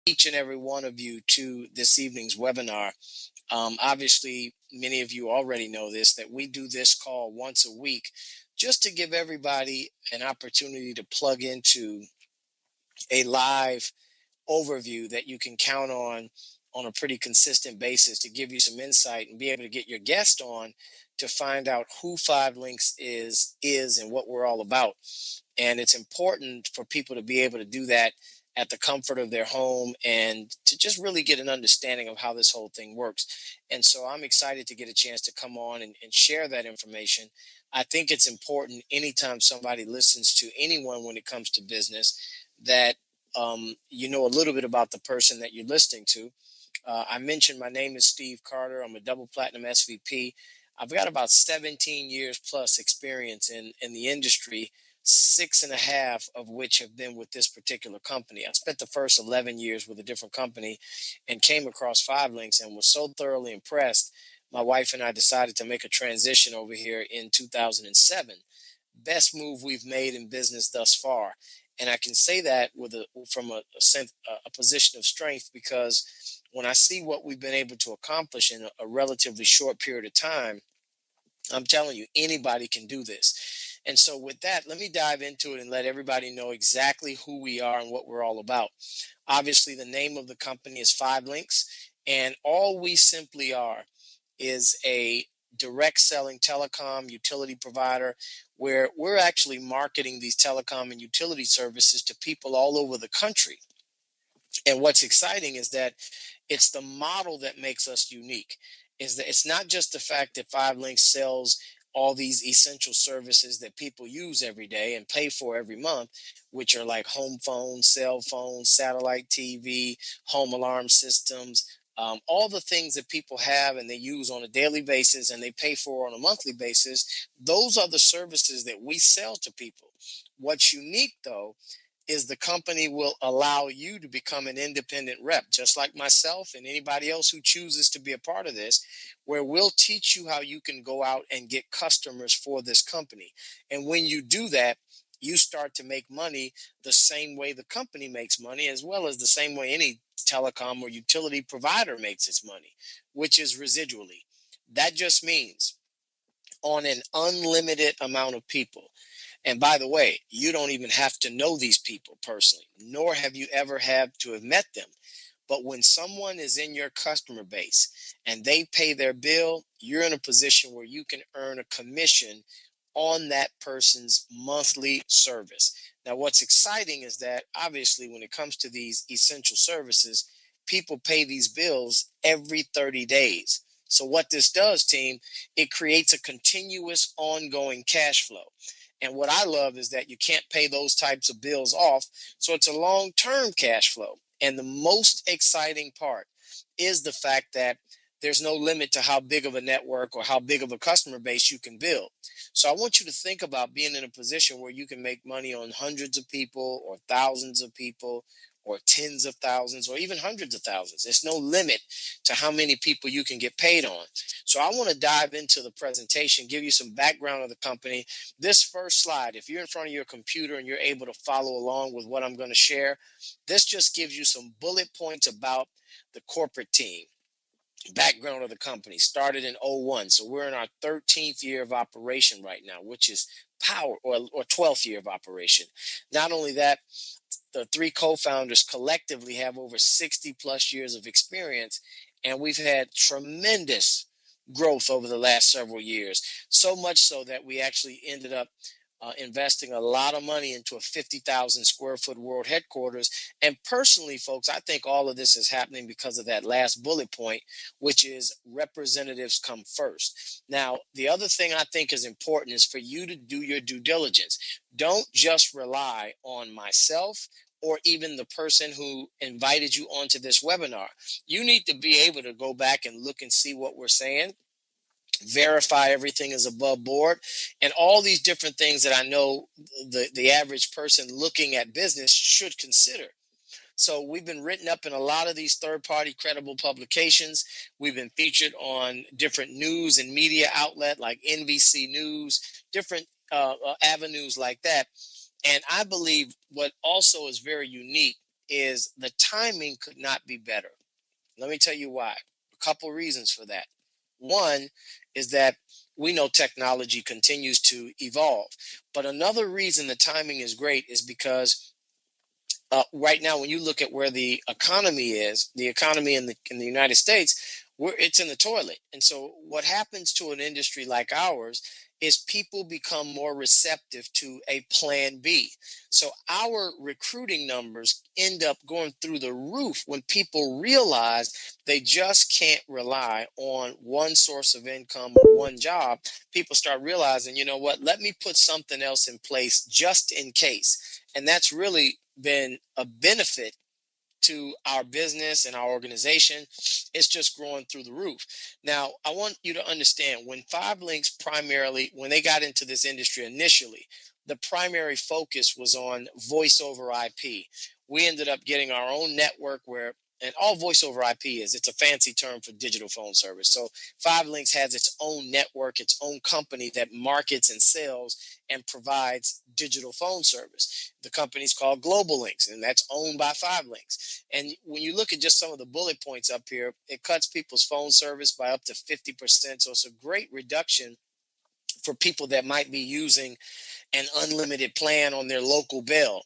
each and every one of you to this evening's webinar. Obviously, many of you already know this, that we do this call once a week just to give everybody an opportunity to plug into a live overview that you can count on a pretty consistent basis to give you some insight and be able to get your guest on to find out who Five Links is and what we're all about. And it's important for people to be able to do that at the comfort of their home and to just really get an understanding of how this whole thing works. And so I'm excited to get a chance to come on and share that information. I think it's important anytime somebody listens to anyone when it comes to business that you know a little bit about the person that you're listening to. I mentioned my name is Steve Carter. I'm a double platinum SVP. I've got about 17 years plus experience in the industry, 6.5 of which have been with this particular company. I spent the first 11 years with a different company and came across Five Links and was so thoroughly impressed. My wife and I decided to make a transition over here in 2007. Best move we've made in business thus far. And I can say that from a position of strength because when I see what we've been able to accomplish in a relatively short period of time, I'm telling you, anybody can do this. And so with that, let me dive into it and let everybody know exactly who we are and what we're all about. Obviously, the name of the company is Five Links, and all we simply are is a direct selling telecom utility provider where we're actually marketing these telecom and utility services to people all over the country. And what's exciting is that it's the model that makes us unique. Is that it's not just the fact that Five Links sells all these essential services that people use every day and pay for every month, which are like home phones, cell phones, satellite TV, home alarm systems, all the things that people have and they use on a daily basis and they pay for on a monthly basis. Those are the services that we sell to people. What's unique, though, is the company will allow you to become an independent rep, just like myself and anybody else who chooses to be a part of this, where we'll teach you how you can go out and get customers for this company. And when you do that, you start to make money the same way the company makes money, as well as the same way any telecom or utility provider makes its money, which is residually. That just means on an unlimited amount of people. And by the way, you don't even have to know these people personally, nor have you ever had to have met them. But when someone is in your customer base and they pay their bill, you're in a position where you can earn a commission on that person's monthly service. Now, what's exciting is that obviously when it comes to these essential services, people pay these bills every 30 days. So what this does, team, it creates a continuous ongoing cash flow. And what I love is that you can't pay those types of bills off. So it's a long-term cash flow. And the most exciting part is the fact that there's no limit to how big of a network or how big of a customer base you can build. So I want you to think about being in a position where you can make money on hundreds of people or thousands of people or tens of thousands or even hundreds of thousands. There's no limit to how many people you can get paid on. So I want to dive into the presentation, give you some background of the company. This first slide, if you're in front of your computer and you're able to follow along with what I'm going to share, this just gives you some bullet points about the corporate team. Background of the company started in '01, so we're in our 13th year of operation right now, which is power, or 12th year of operation. Not only that, the three co-founders collectively have over 60 plus years of experience, and we've had tremendous growth over the last several years. So much so that we actually ended up investing a lot of money into a 50,000 square foot world headquarters. And personally, folks, I think all of this is happening because of that last bullet point, which is representatives come first. Now, the other thing I think is important is for you to do your due diligence. Don't just rely on myself or even the person who invited you onto this webinar. You need to be able to go back and look and see what we're saying, verify everything is above board, and all these different things that I know the average person looking at business should consider. So we've been written up in a lot of these third-party credible publications. We've been featured on different news and media outlet like NBC News, different avenues like that. And I believe what also is very unique is the timing could not be better. Let me tell you why. A couple reasons for that. One is that we know technology continues to evolve, but another reason the timing is great is because right now, when you look at where the economy is, the economy in the United States, it's in the toilet. And so, what happens to an industry like ours is people become more receptive to a plan B. So our recruiting numbers end up going through the roof when people realize they just can't rely on one source of income or one job. People start realizing, you know what, let me put something else in place just in case. And that's really been a benefit to our business and our organization. It's just growing through the roof. Now, I want you to understand when Five Links primarily, when they got into this industry initially, the primary focus was on voice over IP. We ended up getting our own network where, and all voice over IP is, it's a fancy term for digital phone service. So Five Links has its own network, its own company that markets and sells and provides digital phone service. The company's called Global Links, and that's owned by Five Links. And when you look at just some of the bullet points up here, it cuts people's phone service by up to 50%. So it's a great reduction for people that might be using an unlimited plan on their local bill.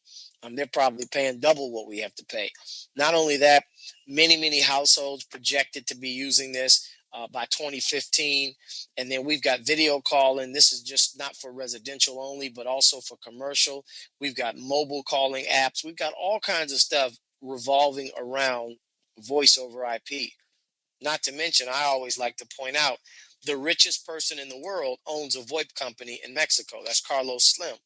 They're probably paying double what we have to pay. Not only that, many households projected to be using this by 2015. And then we've got video calling. This is just not for residential only, but also for commercial. We've got mobile calling apps. We've got all kinds of stuff revolving around voice over IP. Not to mention, I always like to point out, the richest person in the world owns a VoIP company in Mexico. That's Carlos Slim.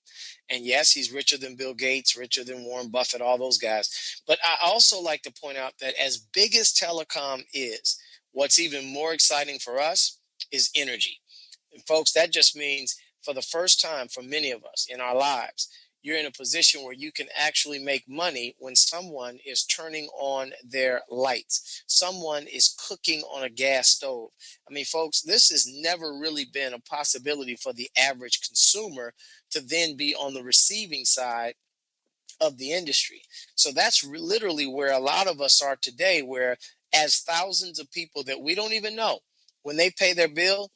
And yes, he's richer than Bill Gates, richer than Warren Buffett, all those guys. But I also like to point out that as big as telecom is, what's even more exciting for us is energy. And folks, that just means for the first time for many of us in our lives, you're in a position where you can actually make money when someone is turning on their lights. Someone is cooking on a gas stove. I mean, folks, this has never really been a possibility for the average consumer to then be on the receiving side of the industry. So that's literally where a lot of us are today, where as thousands of people that we don't even know, when they pay their bill,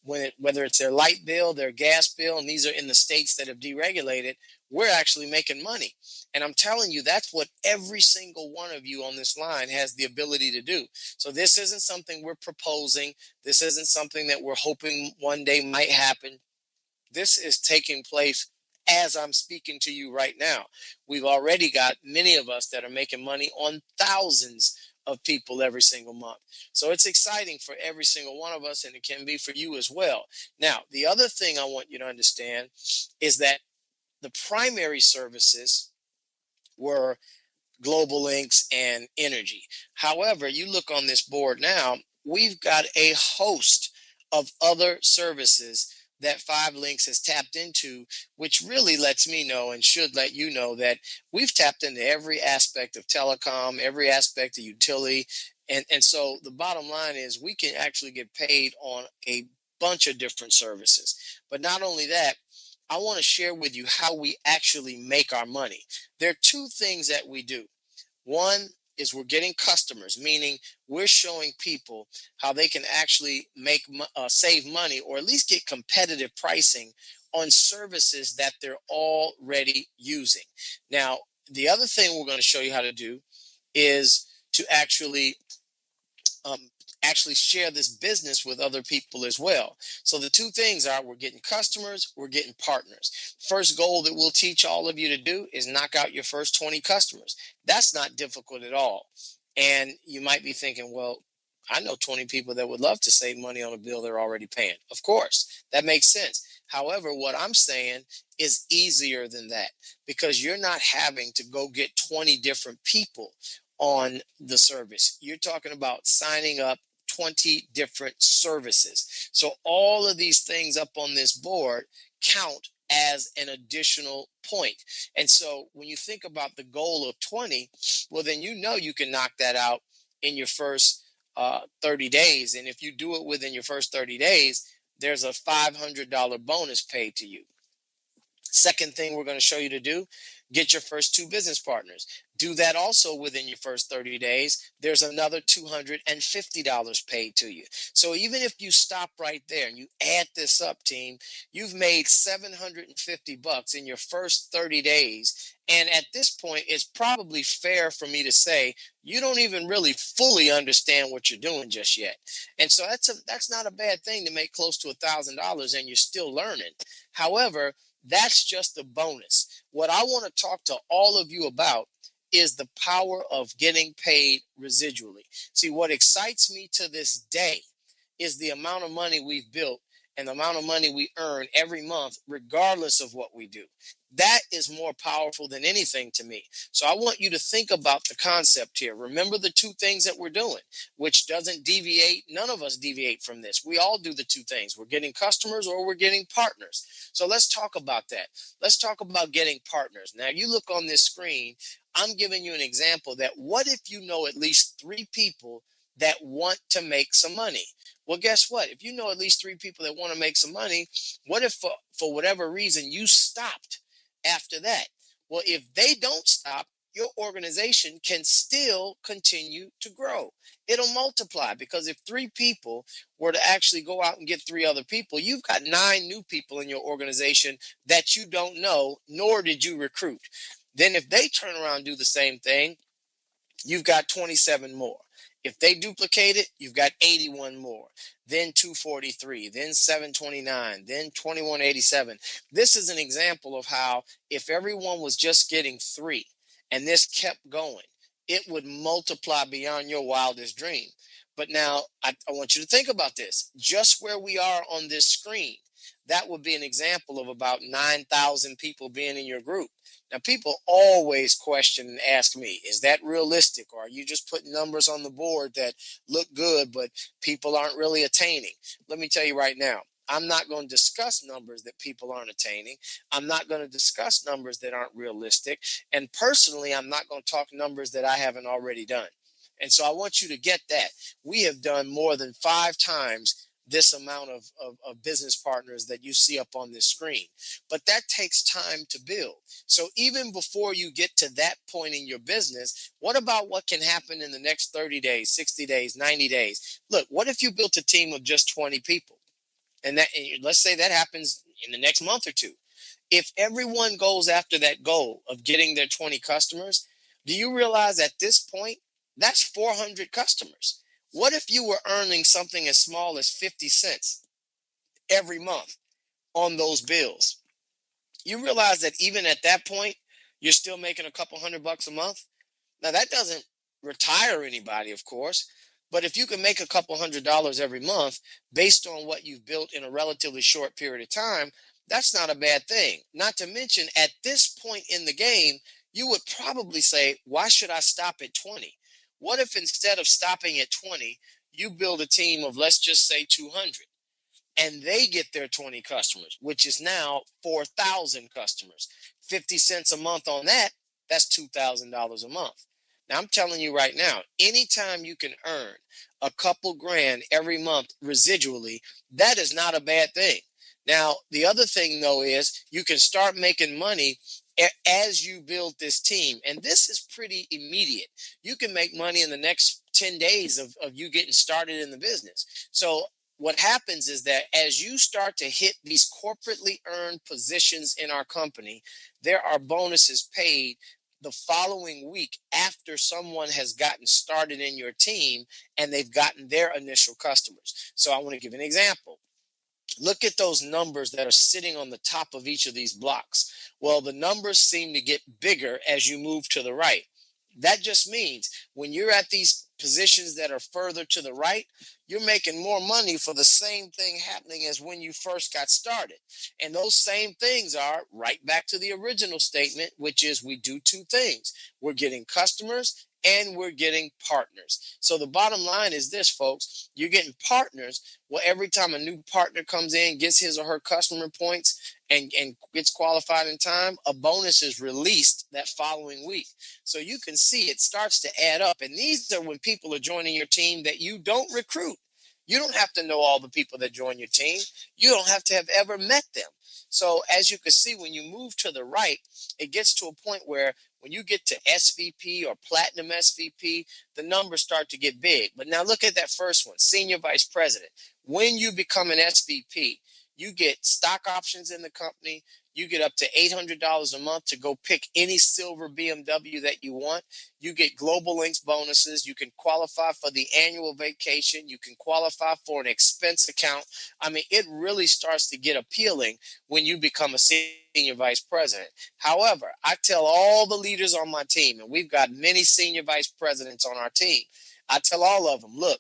whether it's their light bill, their gas bill, and these are in the states that have deregulated, we're actually making money. And I'm telling you, that's what every single one of you on this line has the ability to do. So this isn't something we're proposing. This isn't something that we're hoping one day might happen. This is taking place as I'm speaking to you right now. We've already got many of us that are making money on thousands of people every single month. So it's exciting for every single one of us, and it can be for you as well. Now, the other thing I want you to understand is that the primary services were Global Links and energy. However, you look on this board now, we've got a host of other services that Five Links has tapped into, which really lets me know and should let you know that we've tapped into every aspect of telecom, every aspect of utility. And so the bottom line is we can actually get paid on a bunch of different services. But not only that, I want to share with you how we actually make our money. There are two things that we do. One is we're getting customers, meaning we're showing people how they can actually save money or at least get competitive pricing on services that they're already using. Now, the other thing we're going to show you how to do is to um, actually share this business with other people as well. So the two things are we're getting customers, we're getting partners. First goal that we'll teach all of you to do is knock out your first 20 customers. That's not difficult at all. And you might be thinking, well, I know 20 people that would love to save money on a bill they're already paying. Of course, that makes sense. However, what I'm saying is easier than that because you're not having to go get 20 different people on the service. You're talking about signing up 20 different services. So all of these things up on this board count as an additional point. And so when you think about the goal of 20, well, then you know you can knock that out in your first 30 days. And if you do it within your first 30 days, there's a $500 bonus paid to you. Second thing we're going to show you to do, get your first 2 business partners. Do that also within your first 30 days. There's another $250 paid to you. So even if you stop right there and you add this up, team, you've made 750 bucks in your first 30 days. And at this point, it's probably fair for me to say you don't even really fully understand what you're doing just yet. And so that's not a bad thing to make close to $1,000 and you're still learning. However, that's just a bonus. What I want to talk to all of you about is the power of getting paid residually. See, what excites me to this day is the amount of money we've built and the amount of money we earn every month, regardless of what we do. That is more powerful than anything to me. So I want you to think about the concept here. Remember the 2 things that we're doing, which doesn't deviate. None of us deviate from this. We all do the 2 things. We're getting customers or we're getting partners. So let's talk about that. Let's talk about getting partners. Now, you look on this screen, I'm giving you an example that what if you know at least 3 people that want to make some money? Well, guess what? If you know at least 3 people that want to make some money, what if for whatever reason you stopped after that? Well, if they don't stop, your organization can still continue to grow. It'll multiply because if 3 people were to actually go out and get 3 other people, you've got 9 new people in your organization that you don't know, nor did you recruit. Then if they turn around and do the same thing, you've got 27 more. If they duplicate it, you've got 81 more, then 243, then 729, then 2187. This is an example of how if everyone was just getting 3 and this kept going, it would multiply beyond your wildest dream. But now I want you to think about this. Just where we are on this screen, that would be an example of about 9,000 people being in your group. Now, people always question and ask me, is that realistic? Or are you just putting numbers on the board that look good, but people aren't really attaining? Let me tell you right now, I'm not going to discuss numbers that people aren't attaining. I'm not going to discuss numbers that aren't realistic. And personally, I'm not going to talk numbers that I haven't already done. And so I want you to get that. We have done more than 5 times this amount of business partners that you see up on this screen. But that takes time to build. So even before you get to that point in your business, what about what can happen in the next 30 days, 60 days, 90 days? Look, what if you built a team of just 20 people? And let's say that happens in the next month or 2. If everyone goes after that goal of getting their 20 customers, do you realize at this point, that's 400 customers? What if you were earning something as small as 50 cents every month on those bills? You realize that even at that point, you're still making a couple $100 a month. Now, that doesn't retire anybody, of course, but if you can make a couple $100 every month based on what you've built in a relatively short period of time, that's not a bad thing. Not to mention, at this point in the game, you would probably say, why should I stop at 20? What if instead of stopping at 20, you build a team of, let's just say, 200? And they get their 20 customers, which is now 4,000 customers. 50 cents a month on that, that's $2,000 a month. Now, I'm telling you right now, anytime you can earn a couple grand every month residually, that is not a bad thing. Now, the other thing, though, is you can start making money as you build this team. And this is pretty immediate. You can make money in the next 10 days of you getting started in the business. So what happens is that as you start to hit these corporately earned positions in our company, there are bonuses paid the following week after someone has gotten started in your team and they've gotten their initial customers. So I want to give an example. Look at those numbers that are sitting on the top of each of these blocks. Well, the numbers seem to get bigger as you move to the right. That just means when you're at these positions that are further to the right, you're making more money for the same thing happening as when you first got started. And those same things are right back to the original statement, which is we do 2 things. We're getting customers and we're getting partners. So the bottom line is this, folks, you're getting partners. Well, every time a new partner comes in, gets his or her customer points and gets qualified in time, a bonus is released that following week. So you can see it starts to add up. And these are when people are joining your team that you don't recruit. You don't have to know all the people that join your team. You don't have to have ever met them. So as you can see, when you move to the right, it gets to a point where when you get to SVP or platinum SVP, the numbers start to get big. But now look at that first one, senior vice president. When you become an SVP, you get stock options in the company. You get up to $800 a month to go pick any silver BMW that you want. You get Global Links bonuses. You can qualify for the annual vacation. You can qualify for an expense account. I mean, it really starts to get appealing when you become a senior vice president. However, I tell all the leaders on my team, and we've got many senior vice presidents on our team, I tell all of them, look,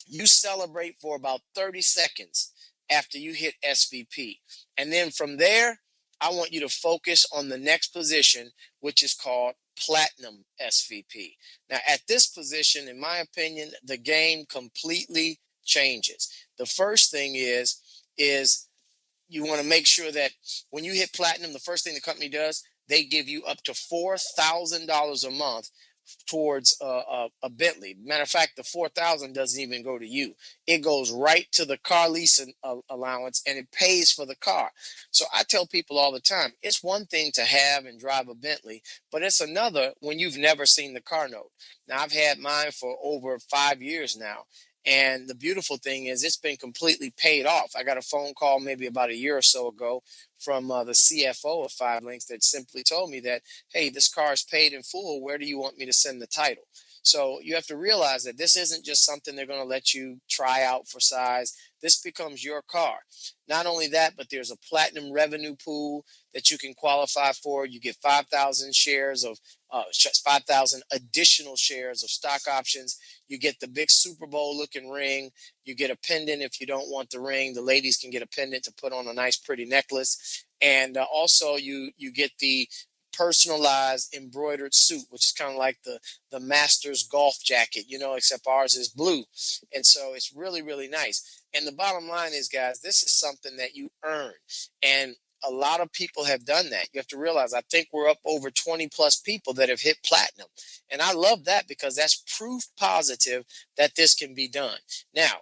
you celebrate for about 30 seconds after you hit SVP. And then from there, I want you to focus on the next position, which is called Platinum SVP. Now, at this position, in my opinion, the game completely changes. The first thing is you want to make sure that when you hit platinum, the first thing the company does, they give you up to $4,000 a month towards a Bentley. Matter of fact, the 4,000 doesn't even go to you. It goes right to the car leasing allowance, and it pays for the car. So I tell people all the time, it's one thing to have and drive a Bentley, but it's another when you've never seen the car note. Now, I've had mine for over 5 years now. And the beautiful thing is it's been completely paid off. I got a phone call maybe about a year or so ago from the CFO of Five Links that simply told me that, hey, this car is paid in full. Where do you want me to send the title? So you have to realize that this isn't just something they're going to let you try out for size. This becomes your car. Not only that, but there's a platinum revenue pool that you can qualify for. You get 5,000 shares of 5,000 additional shares of stock options. You get the big Super Bowl looking ring. You get a pendant if you don't want the ring. The ladies can get a pendant to put on a nice, pretty necklace. And also you get the personalized embroidered suit, which is kind of like the master's golf jacket, except ours is blue. And so it's really, really nice. And the bottom line is, guys, this is something that you earn. And a lot of people have done that. You have to realize, I think we're up over 20 plus people that have hit platinum. And I love that because that's proof positive that this can be done. Now,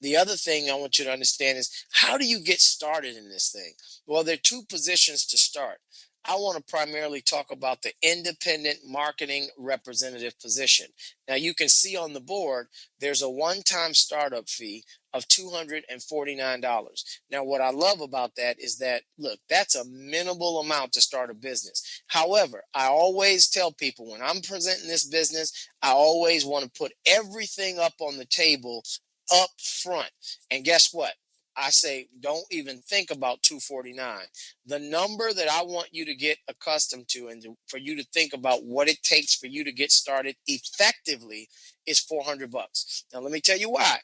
the other thing I want you to understand is, how do you get started in this thing? Well, there are two positions to start. I want to primarily talk about the independent marketing representative position. Now, you can see on the board, there's a one-time startup fee of $249. Now, what I love about that is that, look, that's a minimal amount to start a business. However, I always tell people when I'm presenting this business, I always want to put everything up on the table up front. And guess what? I say, don't even think about 249. The number that I want you to get accustomed to and for you to think about what it takes for you to get started effectively is $400. Now, let me tell you why.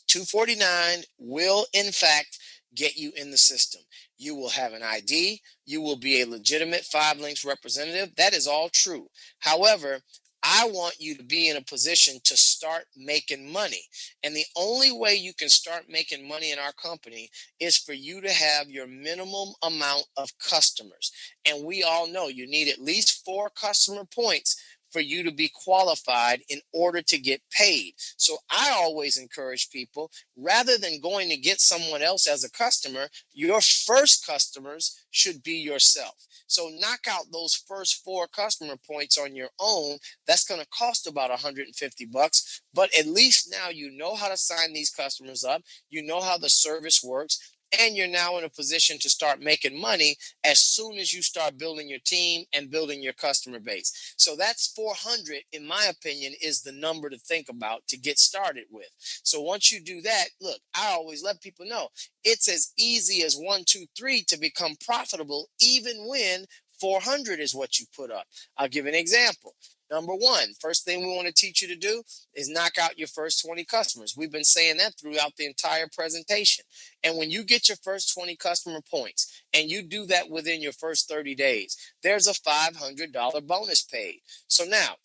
249 will, in fact, get you in the system. You will have an ID. You will be a legitimate Five Links representative. That is all true. However, I want you to be in a position to start making money. And the only way you can start making money in our company is for you to have your minimum amount of customers. And we all know you need at least 4 customer points for you to be qualified in order to get paid. So I always encourage people, rather than going to get someone else as a customer, your first customers should be yourself. So knock out those first 4 customer points on your own. That's going to cost about $150, but at least now you know how to sign these customers up. You know how the service works. And you're now in a position to start making money as soon as you start building your team and building your customer base. So that's 400, in my opinion, is the number to think about to get started with. So once you do that, look, I always let people know it's as easy as 1, 2, 3 to become profitable, even when 400 is what you put up. I'll give an example. Number one, first thing we want to teach you to do is knock out your first 20 customers. We've been saying that throughout the entire presentation. And when you get your first 20 customer points and you do that within your first 30 days, there's a $500 bonus paid. So now,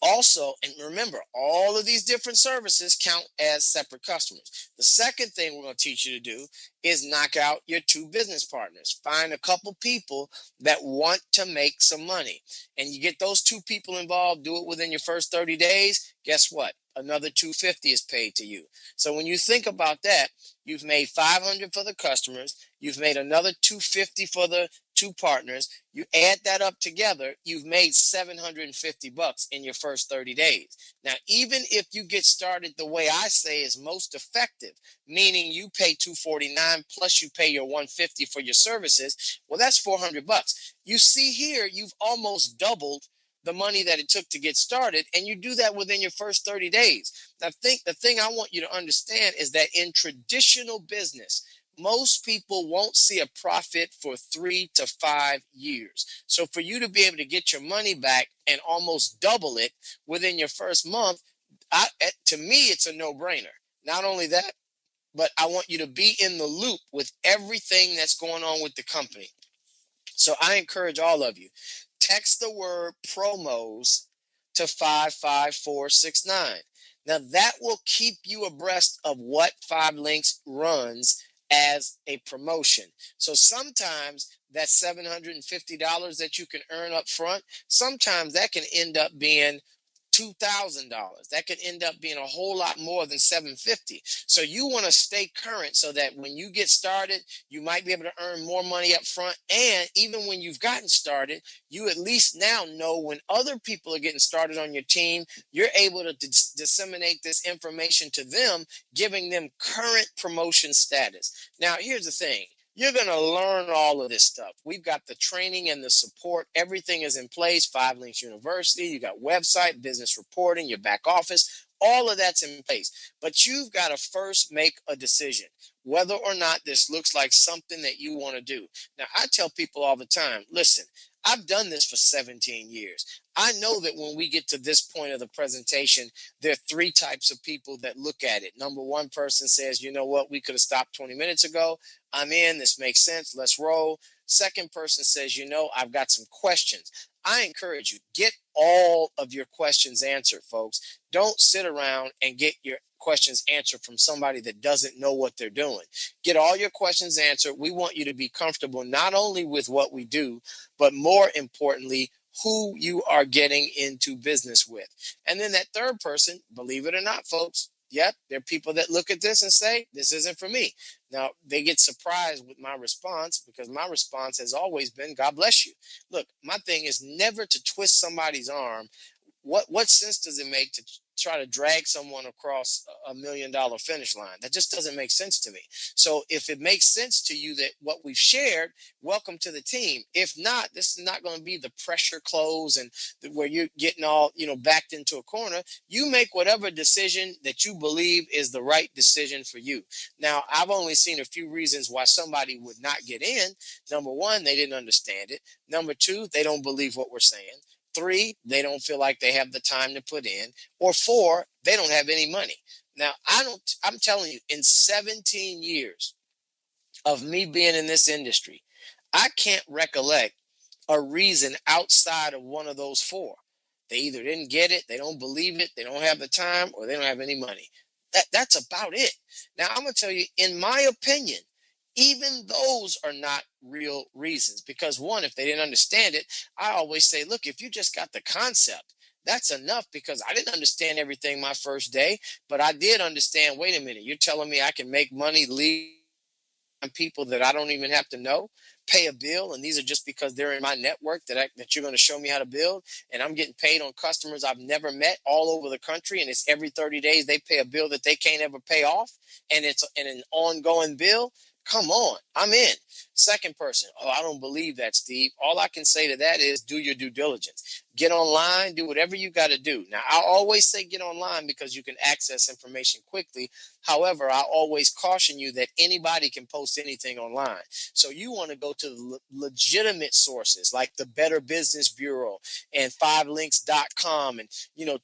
Also, and remember, all of these different services count as separate customers. The second thing we're going to teach you to do is knock out your two business partners. Find a couple people that want to make some money. And you get those two people involved, do it within your first 30 days. Guess what? Another 250 is paid to you. So when you think about that, you've made 500 for the customers, you've made another 250 for the two partners. You add that up together, you've made $750 in your first 30 days. Now, even if you get started the way I say is most effective, meaning you pay 249 plus you pay your 150 for your services, well, that's $400. You see here, you've almost doubled the money that it took to get started, and you do that within your first 30 days. Now, think the thing I want you to understand is that in traditional business, most people won't see a profit for 3 to 5 years. So for you to be able to get your money back and almost double it within your first month, to me, it's a no-brainer. Not only that, but I want you to be in the loop with everything that's going on with the company. So I encourage all of you, text the word promos to 55469. Now that will keep you abreast of what 5LINX runs as a promotion. So sometimes that $750 that you can earn up front, sometimes that can end up being $2,000. That could end up being a whole lot more than $750. So you want to stay current so that when you get started, you might be able to earn more money up front. And even when you've gotten started, you at least now know when other people are getting started on your team, you're able to disseminate this information to them, giving them current promotion status. Now, here's the thing. You're going to learn all of this stuff. We've got the training and the support. Everything is in place. 5LINX University. You got website, business reporting, your back office. All of that's in place. But you've got to first make a decision whether or not this looks like something that you want to do. Now, I tell people all the time, listen, I've done this for 17 years. I know that when we get to this point of the presentation, there are three types of people that look at it. Number one person says, you know what, we could have stopped 20 minutes ago. I'm in, this makes sense, let's roll. Second person says, you know, I've got some questions. I encourage you, get all of your questions answered, folks. Don't sit around and get your questions answered from somebody that doesn't know what they're doing. Get all your questions answered. We want you to be comfortable not only with what we do, but more importantly, who you are getting into business with. And then that third person, believe it or not, folks, yep, there are people that look at this and say, this isn't for me. Now, they get surprised with my response because my response has always been, God bless you. Look, my thing is never to twist somebody's arm. What sense does it make to try to drag someone across $1 million finish line? That just doesn't make sense to me. So if it makes sense to you that what we've shared, welcome to the team. If not, this is not going to be the pressure close and where you're getting all, backed into a corner. You make whatever decision that you believe is the right decision for you. Now, I've only seen a few reasons why somebody would not get in. Number one, they didn't understand it. Number two, they don't believe what we're saying. 3, they don't feel like they have the time to put in. Or 4, they don't have any money. Now, I'm telling you, in 17 years of me being in this industry, I can't recollect a reason outside of one of those 4. They either didn't get it, they don't believe it, they don't have the time, or they don't have any money. That's about it. Now, I'm going to tell you, in my opinion, even those are not real reasons because one, if they didn't understand it, I always say, look, if you just got the concept, that's enough because I didn't understand everything my first day, but I did understand, wait a minute, you're telling me I can make money, leave people that I don't even have to know, pay a bill, and these are just because they're in my network that you're going to show me how to build, and I'm getting paid on customers I've never met all over the country, and it's every 30 days they pay a bill that they can't ever pay off, and it's an ongoing bill. Come on, I'm in. Second person, oh, I don't believe that, Steve. All I can say to that is do your due diligence. Get online, do whatever you got to do. Now, I always say get online because you can access information quickly. However, I always caution you that anybody can post anything online. So you want to go to the legitimate sources like the Better Business Bureau and 5links.com and,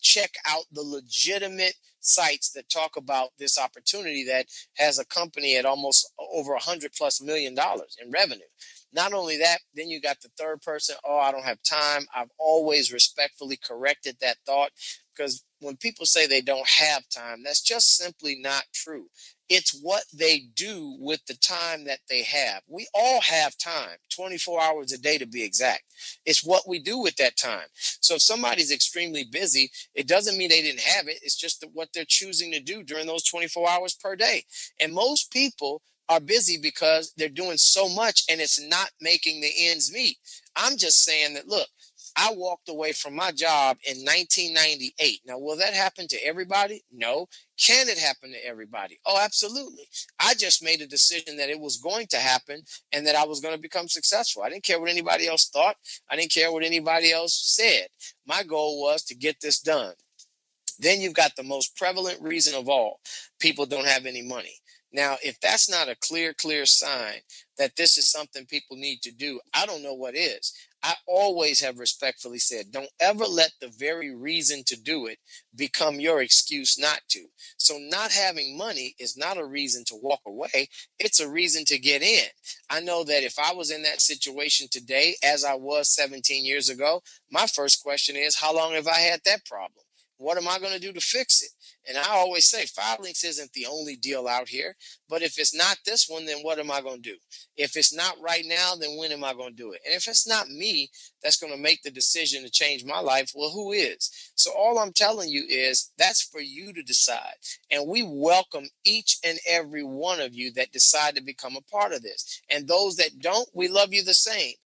check out the legitimate sites that talk about this opportunity that has a company at almost over $100+ million in revenue. Not only that, then you got the third person, oh, I don't have time. I've always respectfully corrected that thought, because when people say they don't have time, that's just simply not true. It's what they do with the time that they have. We all have time, 24 hours a day to be exact. It's what we do with that time. So if somebody's extremely busy, it doesn't mean they didn't have it. It's just what they're choosing to do during those 24 hours per day. And most people are busy because they're doing so much and it's not making the ends meet. I'm just saying that, look, I walked away from my job in 1998. Now, will that happen to everybody? No. Can it happen to everybody? Oh, absolutely. I just made a decision that it was going to happen and that I was going to become successful. I didn't care what anybody else thought. I didn't care what anybody else said. My goal was to get this done. Then you've got the most prevalent reason of all: people don't have any money. Now, if that's not a clear sign that this is something people need to do, I don't know what is. I always have respectfully said, don't ever let the very reason to do it become your excuse not to. So, not having money is not a reason to walk away, it's a reason to get in. I know that if I was in that situation today, as I was 17 years ago, my first question is, how long have I had that problem? What am I going to do to fix it? And I always say, Firelinks isn't the only deal out here. But if it's not this one, then what am I going to do? If it's not right now, then when am I going to do it? And if it's not me that's going to make the decision to change my life, well, who is? So all I'm telling you is that's for you to decide. And we welcome each and every one of you that decide to become a part of this. And those that don't, we love you the same.